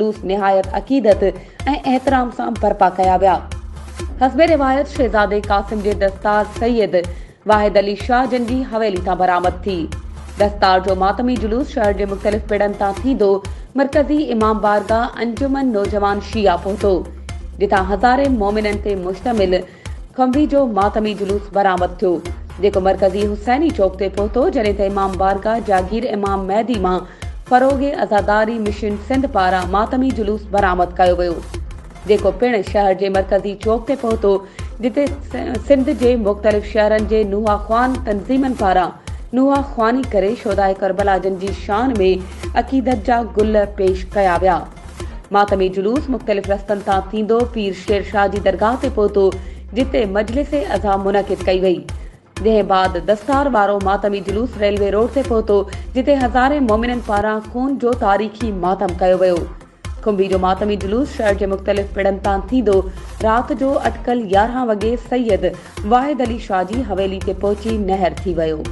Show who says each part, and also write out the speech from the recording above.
Speaker 1: जुलूस निहायत अकीदत ऐं एहतराम सां बर्पा कया विया। हस्बे रिवायत शहजादे कासिम जे दस्तार सैयद वाहिद अली शाह जन जी हवेली तां बरामद थी। दस्तार जो मातमी जुलूस शहर जे मुख़्तलिफ़ पिड़नि तां थींदो मरकज़ी इमाम बारगाह अंजुमन नौजवान शिया पहुतो, जिथां हज़ारे मोमिननि ते मुश्तमिल खंबी जो मातमी जुलूस बरामद थियो, जेको मरकज़ी हुसैनी चौक ते पहुतो, जॾहिं त इमाम बारगाह जागीर इमाम महदी मां फरोगे अज़ादारी मिशन सिंध पारां मातमी जुलूस बरामद कयो वियो, जेको पिण शहर जे मरकज़ी चौक ते पहुतो, जिते सिंध जे मुख़्तलिफ़ शहरनि जे नुहा ख़्वान तंज़ीमनि पारां नुहा ख़्वानी करे शोदाए करबला जन जी शान में अक़ीदत जा गुल पेश कया विया। मातमी जुलूस मुख़्तलिफ़ रस्तनि तां थींदो पीर शेर शाह जी दरगाह ते पहुतो, जिते मजलिसे अज़ा मुनक़िद कई वई। जंहिं बाद दस्तार वारो मातमी जुलूस रेलवे रोड ते पहुतो, जिते हज़ारे मोमिननि पारां खून जो तारीख़ी मातम कयो वियो। खुंबी जो मातमी जुलूस शहर जे मुख़्तलिफ़ पिड़नि तां थींदो रात जो अटकल 11 वॻे सैयद वाहिद अली शाह जी हवेली ते पहुची नहर थी वियो।